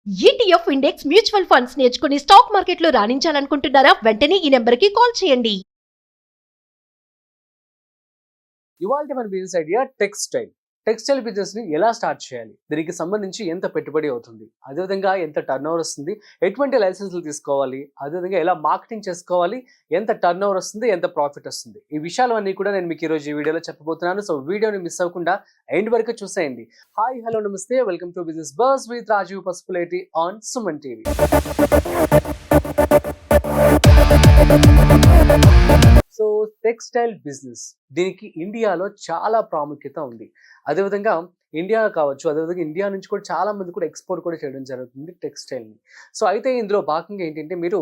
ETF index mutual funds నేర్చుకుని stock మార్కెట్లో రాణించాలనుకుంటున్నారా? వెంటనే ఈ నెంబర్కి కాల్ చేయండి. ఇవాళ మన బిజినెస్ ఐడియా టెక్స్టైల్ బిజినెస్ ని ఎలా స్టార్ట్ చేయాలి, దీనికి సంబంధించి ఎంత పెట్టుబడి అవుతుంది, అదేవిధంగా ఎంత టర్న్ ఓవర్ వస్తుంది, ఎటువంటి లైసెన్సులు తీసుకోవాలి, అదేవిధంగా ఎలా మార్కెటింగ్ చేసుకోవాలి, ఎంత టర్న్ ఓవర్ వస్తుంది, ఎంత ప్రాఫిట్ వస్తుంది, ఈ విషయాలన్నీ కూడా నేను మీకు ఈరోజు ఈ వీడియోలో చెప్పబోతున్నాను. సో వీడియోని మిస్ అవ్వకుండా ఎండ్ వరకు చూసేయండి. హాయ్, హలో, నమస్తే, welcome to business bus with Rajeev Pasupuleti on Suman TV. So textile business, దీనికి ఇండియాలో చాలా ప్రాముఖ్యత ఉంది. అదేవిధంగా ఇండియా కావచ్చు, అదేవిధంగా ఇండియా నుంచి కూడా చాలా మంది కూడా ఎక్స్పోర్ట్ కూడా చేయడం జరుగుతుంది టెక్స్టైల్ని. సో అయితే ఇందులో భాగంగా ఏంటంటే మీరు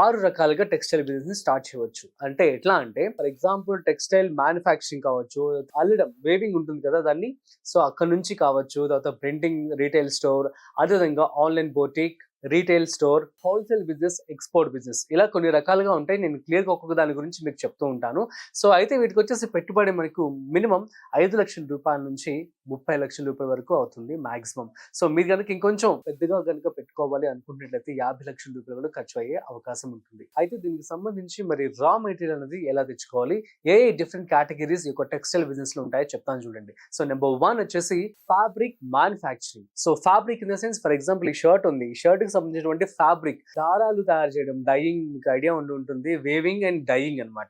6 రకాలుగా టెక్స్టైల్ బిజినెస్ స్టార్ట్ చేయవచ్చు. అంటే ఎట్లా అంటే, ఫర్ ఎగ్జాంపుల్ టెక్స్టైల్ మ్యానుఫ్యాక్చరింగ్ కావచ్చు, అల్లడం వేవింగ్ ఉంటుంది కదా దాన్ని, సో అక్కడ నుంచి కావచ్చు, తర్వాత ప్రింటింగ్, రీటైల్ స్టోర్, అదేవిధంగా online boutique, retail store, wholesale business, export business, ఇలా కొన్ని రకాలుగా ఉంటాయి. నేను క్లియర్గా ఒక్కొక్క దాని గురించి మీకు చెప్తూ ఉంటాను. సో అయితే వీటికి వచ్చేసి పెట్టుబడి మనకు మినిమం 5 లక్షల రూపాయల నుంచి 30 లక్షల రూపాయల వరకు అవుతుంది మాక్సిమం. సో మీరు కనుక ఇంకొంచెం పెద్దగా కనుక పెట్టుకోవాలి అనుకుంటున్నట్లయితే 50 లక్షల రూపాయలు కూడా ఖర్చు అయ్యే అవకాశం ఉంటుంది. అయితే దీనికి సంబంధించి మరి రా మెటీరియల్ అనేది ఎలా తెచ్చుకోవాలి, ఏ డిఫరెంట్ కేటగిరీస్ ఈ యొక్క టెక్స్టైల్ బిజినెస్ లో ఉంటాయో చెప్తాను చూడండి. సో నెంబర్ 1 వచ్చేసి fabric manufacturing. So fabric in the sense, for example ఈ షర్ట్ ఉంది, ఈ షర్ట్ కి సంబంధించినటువంటి ఫ్యాబ్రిక్ దారాలు తయారు చేయడం, డైయింగ్, మీకు ఐడియా ఉంటుంది, వేవింగ్ అండ్ డైయింగ్ అన్నమాట.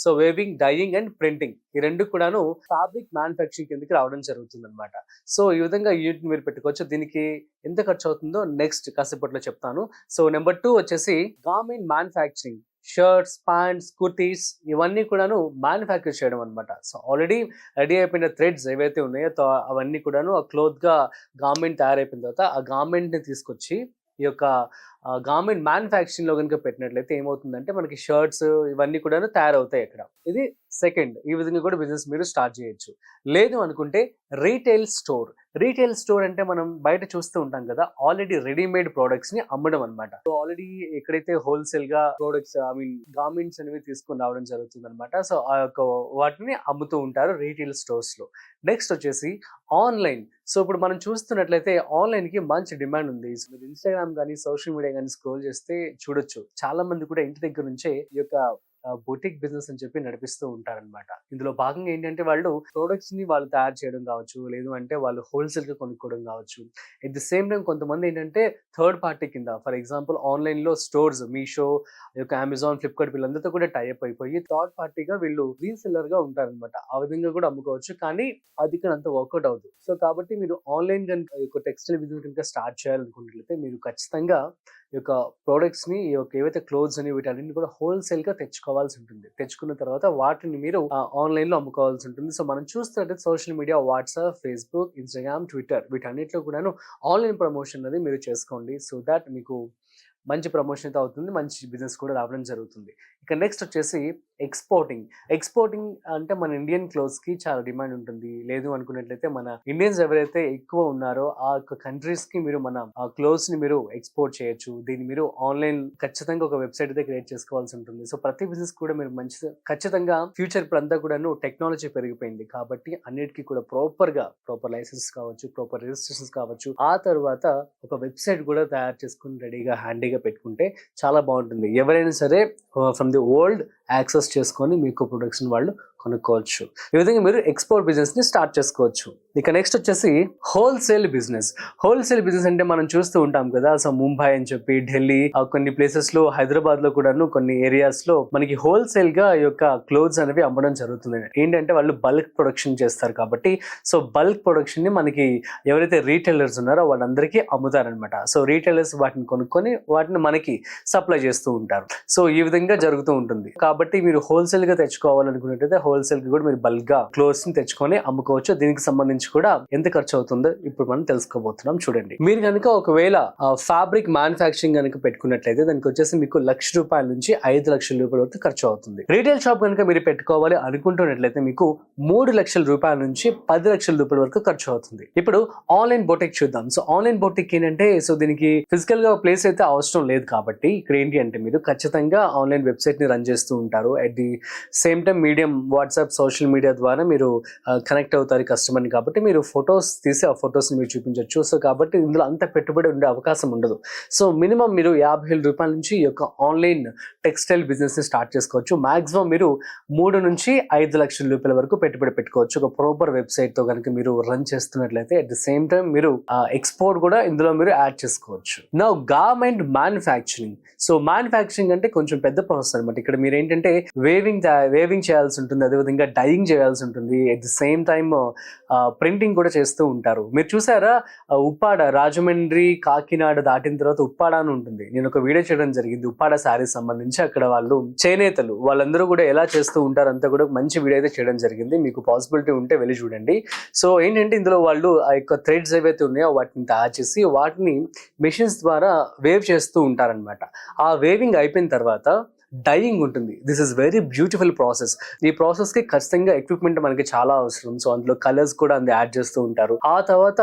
So weaving, dyeing and printing, ఈ రెండు కూడాను ఫ్యాబ్రిక్ మ్యానుఫ్యాక్చరింగ్ కిందకి రావడం జరుగుతుంది అనమాట. సో ఈ విధంగా యూనిట్ మీరు పెట్టుకోవచ్చు. దీనికి ఎంత ఖర్చు అవుతుందో నెక్స్ట్ కాసేపట్లో చెప్తాను. సో నెంబర్ 2 వచ్చేసి garment manufacturing. Shirts, pants, kurtis, ఇవన్నీ కూడాను మ్యానుఫ్యాక్చర్ చేయడం అనమాట. సో ఆల్రెడీ రెడీ అయిపోయిన థ్రెడ్స్ ఏవైతే ఉన్నాయో అవన్నీ కూడాను ఆ క్లోత్ గా గార్మెంట్ తయారైపోయిన తర్వాత ఆ గార్మెంట్ ని తీసుకొచ్చి ఈ యొక్క గార్మెంట్ మ్యానుఫ్యాక్చరింగ్ లో కనుక పెట్టినట్లయితే ఏమవుతుందంటే మనకి షర్ట్స్ ఇవన్నీ కూడా తయారవుతాయి అక్కడ. ఇది సెకండ్. ఈ విధంగా కూడా బిజినెస్ మీరు స్టార్ట్ చేయొచ్చు. లేదు అనుకుంటే రీటైల్ స్టోర్. రీటైల్ స్టోర్ అంటే మనం బయట చూస్తూ ఉంటాం కదా, ఆల్రెడీ రెడీమేడ్ ప్రొడక్ట్స్ ని అమ్మడం అనమాట. సో ఆల్రెడీ ఎక్కడైతే హోల్సేల్ గా ప్రొడక్ట్స్, ఐ మీన్ గార్మెంట్స్ అనేవి తీసుకుని రావడం జరుగుతుంది అనమాట. సో ఆ యొక్క వాటిని అమ్ముతూ ఉంటారు రీటైల్ స్టోర్స్ లో. నెక్స్ట్ వచ్చేసి ఆన్లైన్. సో ఇప్పుడు మనం చూస్తున్నట్లయితే ఆన్లైన్ కి మంచి డిమాండ్ ఉంది. మీరు ఇన్స్టాగ్రామ్ కానీ సోషల్ మీడియా కానీ స్క్రోల్ చేస్తే చూడొచ్చు, చాలా మంది కూడా ఇంటి దగ్గర నుంచే ఈ యొక్క బొటిక్ బిజినెస్ అని చెప్పి నడిపిస్తూ ఉంటారనమాట. ఇందులో భాగంగా ఏంటంటే వాళ్ళు ప్రొడక్ట్స్ ని వాళ్ళు తయారు చేయడం కావచ్చు, లేదు అంటే వాళ్ళు హోల్సేల్ గా కొనుక్కోవడం కావచ్చు. ఎట్ ది సేమ్ టైం కొంతమంది ఏంటంటే థర్డ్ పార్టీ కింద, ఫర్ ఎగ్జాంపుల్ ఆన్లైన్ లో స్టోర్స్, మీషో, అమెజాన్, ఫ్లిప్కార్ట్, వీళ్ళందరితో కూడా టైఅప్ అయిపోయి థర్డ్ పార్టీగా వీళ్ళు రీసెల్లర్ గా ఉంటారనమాట. ఆ విధంగా కూడా అమ్ముకోవచ్చు, కానీ అది ఇక్కడ అంత వర్కౌట్ అవుతుంది. సో కాబట్టి మీరు ఆన్లైన్ కనుక టెక్స్టైల్ బిజినెస్ కనుక స్టార్ట్ చేయాలనుకున్నట్లయితే మీరు ఖచ్చితంగా ఈ యొక్క ప్రోడక్ట్స్ ని, ఈ యొక్క ఏవైతే క్లోత్స్ అని వీటన్నిటిని కూడా హోల్సేల్ గా తెచ్చుకోవాల్సి ఉంటుంది. తెచ్చుకున్న తర్వాత వాటిని మీరు ఆన్లైన్ లో అమ్ముకోవాల్సి ఉంటుంది. సో మనం చూస్తున్నట్టు social media, WhatsApp, Facebook, Instagram, Twitter, వీటన్నిటిలో కూడాను ఆన్లైన్ ప్రమోషన్ అనేది మీరు చేసుకోండి. సో దాట్ మీకు మంచి ప్రమోషన్ అయితే అవుతుంది, మంచి బిజినెస్ కూడా రావడం జరుగుతుంది. ఇక నెక్స్ట్ వచ్చేసి ఎక్స్పోర్టింగ్. ఎక్స్పోర్టింగ్ అంటే మన ఇండియన్ క్లోత్స్ కి చాలా డిమాండ్ ఉంటుంది. లేదు అనుకున్నట్లయితే మన ఇండియన్స్ ఎవరైతే ఎక్కువ ఉన్నారో ఆ యొక్క కంట్రీస్ కి మీరు మన క్లోత్స్ ని మీరు ఎక్స్పోర్ట్ చేయొచ్చు. దీన్ని మీరు ఆన్లైన్ ఖచ్చితంగా ఒక వెబ్సైట్ అయితే క్రియేట్ చేసుకోవాల్సి ఉంటుంది. సో ప్రతి బిజినెస్ కూడా మీరు మంచి ఖచ్చితంగా ఫ్యూచర్ ఇప్పుడంతా కూడాను టెక్నాలజీ పెరిగిపోయింది కాబట్టి అన్నిటికీ కూడా ప్రాపర్ లైసెన్స్ కావచ్చు, ప్రాపర్ రిజిస్ట్రేషన్స్ కావచ్చు, ఆ తర్వాత ఒక వెబ్సైట్ కూడా తయారు చేసుకుని రెడీగా హ్యాండీగా పెట్టుకుంటే చాలా బాగుంటుంది. ఎవరైనా సరే ఫ్రమ్ ది వరల్డ్ యాక్సెస్ చేసుకొని మీకు ప్రొడక్ట్స్ వాళ్ళు కొనుక్కోవచ్చు. ఈ విధంగా మీరు ఎక్స్పోర్ట్ బిజినెస్ ని స్టార్ట్ చేసుకోవచ్చు. ఇక నెక్స్ట్ వచ్చేసి హోల్సేల్ బిజినెస్. హోల్సేల్ బిజినెస్ అంటే మనం చూస్తూ ఉంటాం కదా, సో ముంబై అని చెప్పి, ఢిల్లీ, కొన్ని ప్లేసెస్ లో, హైదరాబాద్ లో కూడాను కొన్ని ఏరియాస్ లో మనకి హోల్సేల్ గా ఈ యొక్క క్లోత్స్ అనేవి అమ్మడం జరుగుతుంది. ఏంటంటే వాళ్ళు బల్క్ ప్రొడక్షన్ చేస్తారు కాబట్టి, సో బల్క్ ప్రొడక్షన్ ని మనకి ఎవరైతే రీటైలర్స్ ఉన్నారో వాళ్ళందరికీ అమ్ముతారనమాట. సో రీటైలర్స్ వాటిని కొనుక్కొని వాటిని మనకి సప్లై చేస్తూ ఉంటారు. సో ఈ విధంగా జరుగుతూ ఉంటుంది. కాబట్టి మీరు హోల్సేల్ గా తెచ్చుకోవాలనుకున్నట్టయితే హోల్సేల్ కి కూడా మీరు బల్క్ గా క్లోత్స్ ని తెచ్చుకొని అమ్ముకోవచ్చు. దీనికి సంబంధించి కూడా ఎంత ఖర్చు అవుతుందో ఇప్పుడు మనం తెలుసుకోబోతున్నాం. చూడండి, మీరు కనుక ఒకవేళ ఫ్యాబ్రిక్ మ్యానుఫ్యాక్చరింగ్ కనుక పెట్టుకున్నట్లయితే దానికి వచ్చేసి మీకు ₹1,00,000 నుంచి 5,00,000 వరకు ఖర్చు అవుతుంది. రీటైల్ షాప్ కనుక మీరు పెట్టుకోవాలి అనుకుంటున్నట్లయితే మీకు ₹3,00,000 నుంచి ₹10,00,000 వరకు ఖర్చు అవుతుంది. ఇప్పుడు ఆన్లైన్ బొటిక్ చూద్దాం. సో ఆన్లైన్ బొటిక్ ఏంటంటే, సో దీనికి ఫిజికల్ గా ప్లేస్ అయితే అవసరం లేదు కాబట్టి ఇక్కడ ఏంటి అంటే మీరు ఖచ్చితంగా ఆన్లైన్ వెబ్సైట్ ని రన్ చేస్తూ ఉంటారు. At the same time medium WhatsApp, social media ద్వారా మీరు కనెక్ట్ అవుతారు కస్టమర్ని. కాబట్టి మీరు ఫొటోస్ తీసి ఆ ఫొటోస్ని మీరు చూపించవచ్చు. సో కాబట్టి ఇందులో అంత పెట్టుబడి ఉండే అవకాశం ఉండదు. సో మినిమం మీరు 50,000 రూపాయల నుంచి ఈ యొక్క ఆన్లైన్ టెక్స్టైల్ బిజినెస్ని స్టార్ట్ చేసుకోవచ్చు. మాక్సిమం మీరు 3 నుంచి 5 లక్షల రూపాయల వరకు పెట్టుబడి పెట్టుకోవచ్చు. ఒక ప్రాపర్ వెబ్సైట్తో కనుక మీరు రన్ చేస్తున్నట్లయితే అట్ ది సేమ్ టైం మీరు ఎక్స్పోర్ట్ కూడా ఇందులో మీరు యాడ్ చేసుకోవచ్చు. Now garment manufacturing. So manufacturing అంటే కొంచెం పెద్ద ప్రాసెస్ అనమాట. ఇక్కడ మీరు ఏంటంటే వేవింగ్ చేయాల్సి ఉంటుంది, అదేవిధంగా డైయింగ్ చేయాల్సి ఉంటుంది, at the same time printing కూడా చేస్తూ ఉంటారు. మీరు చూసారా ఉప్పాడ, రాజమండ్రి, కాకినాడ దాటిన తర్వాత ఉప్పాడ అని ఉంటుంది. నేను ఒక వీడియో చేయడం జరిగింది ఉప్పాడ శారీస్ సంబంధించి. అక్కడ వాళ్ళు చేనేతలు వాళ్ళందరూ కూడా ఎలా చేస్తూ ఉంటారు అంతా కూడా మంచి వీడియో అయితే చేయడం జరిగింది. మీకు పాసిబిలిటీ ఉంటే వెళ్ళి చూడండి. సో ఏంటంటే ఇందులో వాళ్ళు ఆ యొక్క థ్రెడ్స్ ఏవైతే ఉన్నాయో వాటిని తయారు చేసి వాటిని మెషిన్స్ ద్వారా వేవ్ చేస్తూ ఉంటారనమాట. ఆ వేవింగ్ అయిపోయిన తర్వాత డైయింగ్ ఉంటుంది. This is very beautiful process. ఈ ప్రాసెస్కి ఖచ్చితంగా ఎక్విప్మెంట్ మనకి చాలా అవసరం. సో అందులో కలర్స్ కూడా యాడ్ చేస్తూ ఉంటారు. ఆ తర్వాత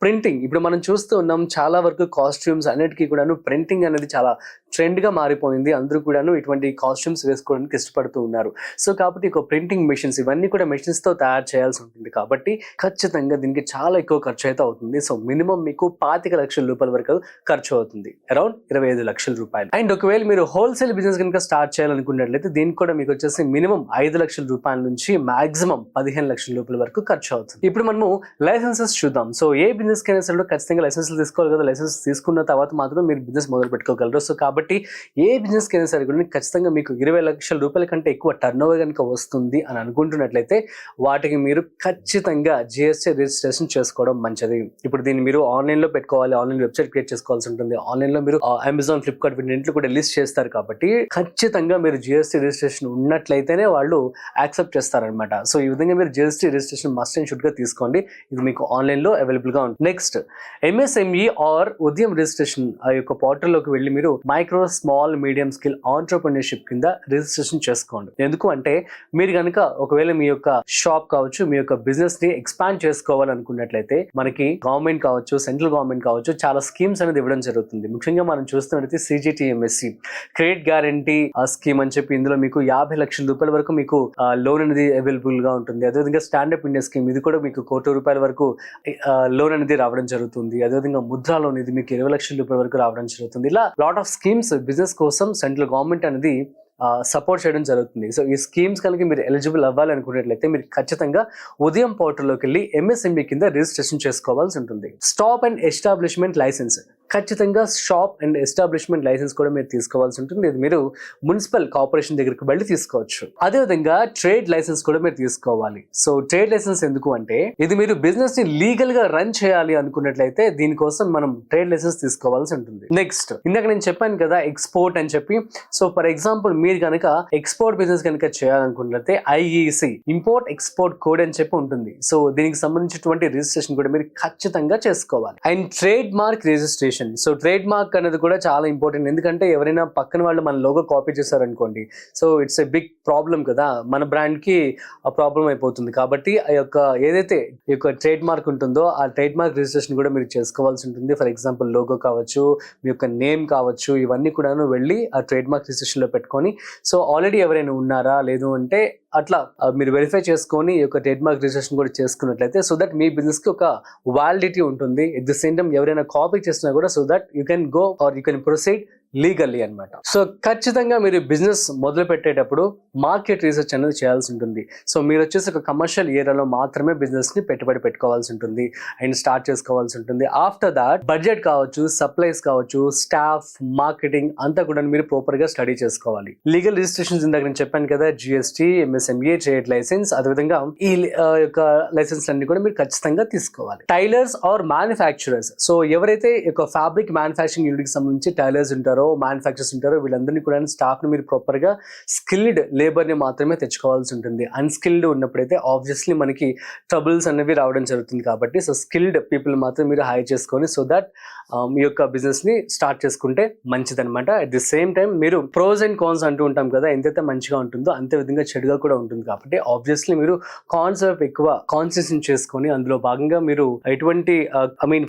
ప్రింటింగ్. ఇప్పుడు మనం చూస్తూ ఉన్నాం చాలా వరకు కాస్ట్యూమ్స్ అన్నిటికీ కూడాను ప్రింటింగ్ అనేది చాలా ట్రెండ్గా మారిపోయింది. అందరూ కూడాను ఇటువంటి కాస్ట్యూమ్స్ వేసుకోవడానికి ఇష్టపడుతూ ఉన్నారు. సో కాబట్టి ఒక ప్రింటింగ్ మెషిన్స్ ఇవన్నీ కూడా మెషిన్స్తో తయారు చేయాల్సి ఉంటుంది. కాబట్టి ఖచ్చితంగా దీనికి చాలా ఎక్కువ ఖర్చు అయితే అవుతుంది. సో మినిమం మీకు 25 లక్షల రూపాయల వరకు ఖర్చు అవుతుంది, అరౌండ్ 25 లక్షల రూపాయలు. అండ్ ఒకవేళ మీరు హోల్సేల్ బిజినెస్ కనుక స్టార్ట్ చేయాలనుకున్నట్లయితే దీనికి కూడా మీకు వచ్చేసి మినిమం 5 లక్షల రూపాయల నుంచి మాక్సిమం 15 లక్షల రూపాయల వరకు ఖర్చు అవుతుంది. ఇప్పుడు మనము లైసెన్సెస్ చూద్దాం. సో ఏ బిజినెస్ కైనా సరే ఖచ్చితంగా లైసెన్సులు తీసుకోవాలి కదా. లైసెన్స్ తీసుకున్న తర్వాత మాత్రం మీరు బిజినెస్ మొదలు పెట్టుకోగలరు. సో కాబట్టి ఏ బిజినెస్ కైనా సరే కూడా ఖచ్చితంగా మీకు 20 లక్షల రూపాయల కంటే ఎక్కువ టర్న్ ఓవర్ కనుక వస్తుంది అని అనుకుంటున్నట్లయితే వాటికి మీరు ఖచ్చితంగా GST రిజిస్ట్రేషన్ చేసుకోవడం మంచిది. ఇప్పుడు దీన్ని మీరు ఆన్లైన్లో పెట్టుకోవాలి, ఆన్లైన్ వెబ్సైట్ క్రియేట్ చేసుకోవాల్సి ఉంటుంది. ఆన్లైన్లో మీరు అమెజాన్, ఫ్లిప్కార్ట్ వీటిలో కూడా లిస్ట్ చేస్తారు. కాబట్టి ఖచ్చితంగా మీరు GST రిజిస్ట్రేషన్ ఉన్నట్లయితేనే వాళ్ళు యాక్సెప్ట్ చేస్తారనమాట. సో ఈ విధంగా మీరు GST రిజిస్ట్రేషన్ మస్ట్ అండ్ షుడ్గా తీసుకోండి. ఇది మీకు ఆన్లైన్లో అవైలబుల్గా ఉంటుంది. Next MSME or Udyam registration. ఆ యొక్క పోర్టల్లోకి వెళ్ళి మీరు micro, small, medium skill entrepreneurship కింద రిజిస్ట్రేషన్ చేసుకోండి. ఎందుకు అంటే మీరు కనుక ఒకవేళ మీ యొక్క షాప్ కావచ్చు, మీ యొక్క బిజినెస్ ని ఎక్స్పాండ్ చేసుకోవాలనుకున్నట్లయితే మనకి గవర్నమెంట్ కావచ్చు, సెంట్రల్ గవర్నమెంట్ కావచ్చు చాలా స్కీమ్స్ అనేది ఇవ్వడం జరుగుతుంది. ముఖ్యంగా మనం చూస్తున్నట్లయితే CGTMSE క్రెడిట్ గ్యారంటీ స్కీమ్ అని చెప్పి ఇందులో మీకు 50 లక్షల రూపాయల వరకు మీకు లోన్ అనేది అవైలబుల్ గా ఉంటుంది. అదేవిధంగా స్టాండప్ ఇండియా స్కీమ్, ఇది కూడా మీకు 1 కోటి రూపాయల వరకు లోన్ అనేది రావడం జరుగుతుంది. అదేవిధంగా ముద్రా లోన్, ఇది మీకు 20 లక్షల రూపాయల వరకు రావడం జరుగుతుంది. ఇలా లాట్ ఆఫ్ స్కీమ్స్ బిజినెస్ కోసం సెంట్రల్ గవర్నమెంట్ అనేది సపోర్ట్ చేయడం జరుగుతుంది. సో ఈ స్కీమ్స్ కనుక మీరు ఎలిజిబుల్ అవ్వాలనుకున్నట్లయితే మీరు ఖచ్చితంగా ఉదయం పోర్టల్లోకి వెళ్ళి MSME కింద రిజిస్ట్రేషన్ చేసుకోవాల్సి ఉంటుంది. Shop and establishment licence. ఖచ్చితంగా షాప్ అండ్ ఎస్టాబ్లిష్మెంట్ లైసెన్స్ కూడా మీరు తీసుకోవాల్సి ఉంటుంది. ఇది మీరు మున్సిపల్ కార్పొరేషన్ దగ్గరికి వెళ్ళి తీసుకోవచ్చు. అదేవిధంగా ట్రేడ్ లైసెన్స్ కూడా మీరు తీసుకోవాలి. సో ట్రేడ్ లైసెన్స్ ఎందుకు అంటే ఇది మీరు బిజినెస్ ని లీగల్ గా రన్ చేయాలి అనుకున్నట్లయితే దీనికోసం మనం ట్రేడ్ లైసెన్స్ తీసుకోవాల్సి ఉంటుంది. నెక్స్ట్ ఇందాక నేను చెప్పాను కదా ఎక్స్పోర్ట్ అని చెప్పి. సో ఫర్ ఎగ్జాంపుల్ మీరు కనుక ఎక్స్పోర్ట్ బిజినెస్ కనుక చేయాలనుకున్నట్లయితే IEC ఇంపోర్ట్ ఎక్స్పోర్ట్ కోడ్ అని చెప్పి ఉంటుంది. సో దీనికి సంబంధించినటువంటి రిజిస్ట్రేషన్ కూడా మీరు ఖచ్చితంగా చేసుకోవాలి. And trade mark registration. So trade mark అనేది కూడా చాలా ఇంపార్టెంట్. ఎందుకంటే ఎవరైనా పక్కన వాళ్ళు మన లోగో కాపీ చేశారనుకోండి, so it's a big problem కదా, మన బ్రాండ్ కి ప్రాబ్లం అయిపోతుంది. కాబట్టి ఆ యొక్క ఏదైతే ఈ యొక్క ట్రేడ్ మార్క్ ఉంటుందో ఆ ట్రేడ్ మార్క్ రిజిస్ట్రేషన్ కూడా మీరు చేసుకోవాల్సి ఉంటుంది. ఫర్ ఎగ్జాంపుల్ లోగో కావచ్చు, మీ యొక్క నేమ్ కావచ్చు, ఇవన్నీ కూడాను వెళ్ళి ఆ ట్రేడ్ మార్క్ రిజిస్ట్రేషన్ లో పెట్టుకొని, సో ఆల్రెడీ ఎవరైనా ఉన్నారా లేదు అంటే అట్లా మీరు వెరిఫై చేసుకొని ఈ యొక్క ట్రేడ్ మార్క్ రిజిస్ట్రేషన్ కూడా చేసుకున్నట్లయితే సో దట్ మీ బిజినెస్ కి ఒక వాలిడిటీ ఉంటుంది. ఎట్ ది సేమ్ టైం ఎవరైనా కాపీ చేసినా కూడా so that you can go or you can proceed legally అనమాట. సో ఖచ్చితంగా మీరు బిజినెస్ మొదలు పెట్టేటప్పుడు మార్కెట్ రీసెర్చ్ అనేది చేయాల్సి ఉంటుంది. సో మీరు వచ్చేసి ఒక కమర్షియల్ ఏరియాలో మాత్రమే బిజినెస్ ని పెట్టుబడి పెట్టుకోవాల్సి ఉంటుంది అండ్ స్టార్ట్ చేసుకోవాల్సి ఉంటుంది. ఆఫ్టర్ దాట్ బడ్జెట్ కావచ్చు, సప్లైస్ కావచ్చు, స్టాఫ్, మార్కెటింగ్ అంతా కూడా మీరు ప్రాపర్ గా స్టడీ చేసుకోవాలి. లీగల్ రిజిస్ట్రేషన్స్ ఇందాక నేను చెప్పాను కదా, GST, MSME, ట్రేడ్ లైసెన్స్, అదేవిధంగా ఈ యొక్క లైసెన్స్ అన్ని కూడా మీరు ఖచ్చితంగా తీసుకోవాలి. Tailors are manufacturers. సో ఎవరైతే ఒక ఫ్యాబ్రిక్ మ్యానుఫ్యాక్చరింగ్ యూనిట్ కి సంబంధించి టైలర్స్ ఉంటారో, మ్యానుఫ్యాక్చర్స్ ఉంటారో, వీళ్ళందరినీ కూడా స్టాఫ్ ని మీరు ప్రాపర్ గా స్కిల్డ్ లేబర్ ని మాత్రమే తెచ్చుకోవాల్సి ఉంటుంది. అన్స్కిల్డ్ ఉన్నప్పుడైతే ఆబ్వియస్లీ మనకి ట్రబుల్స్ అనేవి రావడం జరుగుతుంది. కాబట్టి సో స్కిల్డ్ పీపుల్ మాత్రం మీరు హైర్ చేసుకొని సో దట్ మీ యొక్క బిజినెస్ ని స్టార్ట్ చేసుకుంటే మంచిదన్నమాట. అట్ ది సేమ్ టైం మీరు ప్రోస్ అండ్ కాన్స్ అంటూ ఉంటాం కదా, ఎంతైతే మంచిగా ఉంటుందో అంతే విధంగా చెడుగా కూడా ఉంటుంది. కాబట్టి ఆబ్వియస్లీ మీరు కాన్స్ వైపు ఎక్కువ కాన్సన్ట్రేషన్ చేసుకొని అందులో భాగంగా మీరు ఎటువంటి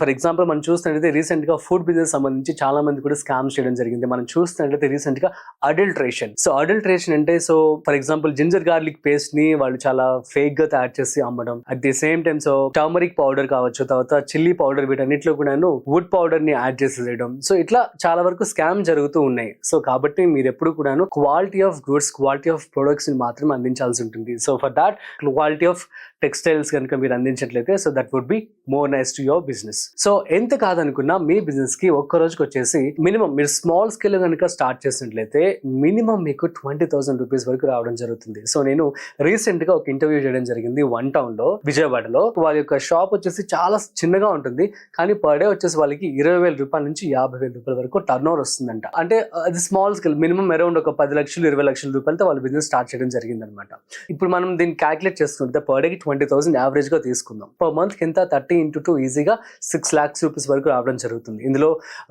ఫర్ ఎగ్జాంపుల్ మనం చూస్తున్నట్లయితే రీసెంట్ గా ఫుడ్ బిజినెస్ సంబంధించి చాలా మంది కూడా స్కామ్స్ చేయడం జరిగింది. మనం చూస్తున్నట్లయితే రీసెంట్ గా అడల్ట్రేషన్. సో అడల్ట్రేషన్ అంటే, so for example ginger garlic paste ని వాళ్ళు చాలా ఫేక్ గా తయారు చేసి అమ్మడం, at the same time so turmeric powder కావచ్చు, తర్వాత చిల్లీ పౌడర్, వీటన్నిటిలో కూడాను వుడ్ పౌడర్ ని యాడ్ చేసేయడం. సో ఇట్లా చాలా వరకు స్కామ్ జరుగుతూ ఉన్నాయి. సో కాబట్టి మీరు ఎప్పుడు కూడాను quality of goods, quality of products ని మాత్రమే అందించాల్సి ఉంటుంది. So for that quality of textiles కనుక మీరు అందించట్లయితే so that would be more nice to your business. So ఎంత కాదనుకున్నా మీ బిజినెస్ కి ఒక్క రోజుకి వచ్చేసి మినిమం మీరు స్మాల్ స్కేల్ కనుక స్టార్ట్ చేసినట్లయితే మినిమం మీకు 20,000 రూపీస్ వరకు రావడం జరుగుతుంది. సో నేను రీసెంట్ గా ఒక ఇంటర్వ్యూ చేయడం జరిగింది వన్ టౌన్ లో, విజయవాడలో. వాళ్ళ యొక్క షాప్ వచ్చేసి చాలా చిన్నగా ఉంటుంది, కానీ పర్ డే వచ్చేసి వాళ్ళకి 20,000 రూపాయల నుంచి 50,000 రూపాయల వరకు టర్న్ ఓవర్ వస్తుందంట. అంటే అది స్మాల్ స్కేల్, మినిమం అరౌండ్ ఒక 10 లక్షలు 20 లక్షల రూపాయలతో వాళ్ళ బిజినెస్ స్టార్ట్ చేయడం జరిగింది అనమాట. ఇప్పుడు మనం దీన్ని క్యాలిక్యులేట్ చేసుకుంటే పర్ డేకి 20,000 యావరేజ్ గా తీసుకుందాం. పర్ మంత్ కింద 30 into 2 ఈజీగా 6 lakhs రూపీస్ వరకు రావడం జరుగుతుంది. ఇందులో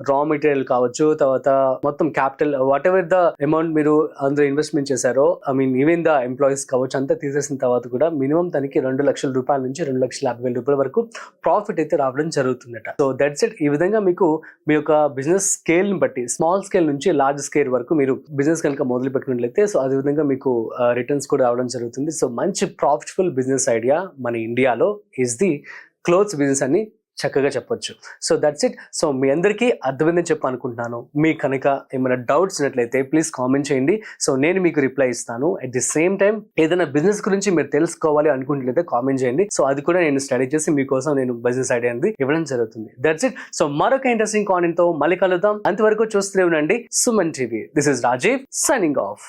రా మెటీరియల్ కావచ్చు, తర్వాత మొత్తం capital what ever the amount మీరు అందులో ఇన్వెస్ట్మెంట్ చేశారో, I mean even the employees కావచ్చు, అంతా తీసేసిన తర్వాత కూడా మినిమం తనకి 2 లక్షల రూపాయల నుంచి 2,50,000 రూపాయల వరకు ప్రాఫిట్ అయితే రావడం జరుగుతుందట. So that's it. ఈ విధంగా మీకు మీ యొక్క బిజినెస్ స్కేల్ ని బట్టి స్మాల్ స్కేల్ నుంచి లార్జ్ స్కేల్ వరకు మీరు బిజినెస్ కనుక మొదలు పెట్టుకున్నట్లయితే సో అదే విధంగా మీకు రిటర్న్స్ కూడా రావడం జరుగుతుంది. సో మంచి ప్రాఫిటబుల్ బిజినెస్ ఐడియా మన ఇండియాలో ఈజ్ ది క్లోత్స్ బిజినెస్ అని చక్కగా చెప్పొచ్చు. So that's it. సో మీ అందరికీ అర్థమైందని చెప్పి అనుకుంటున్నాను. మీకు కనుక ఏమైనా డౌట్స్ ఉన్నట్లయితే ప్లీజ్ కామెంట్ చేయండి. సో నేను మీకు రిప్లై ఇస్తాను. అట్ ది సేమ్ టైం ఏదైనా బిజినెస్ గురించి మీరు తెలుసుకోవాలి అనుకుంటున్నట్లయితే కామెంట్ చేయండి. సో అది కూడా నేను స్టడీ చేసి మీకోసం నేను బిజినెస్ ఐడియా అనేది ఇవ్వడం జరుగుతుంది. That's it. సో మరొక ఇంట్రెస్టింగ్ కాంటెంట్ తో మళ్ళీ కలుద్దాం. అంతవరకు చూస్తూనే ఉండండి Suman TV. This is Rajeev signing of.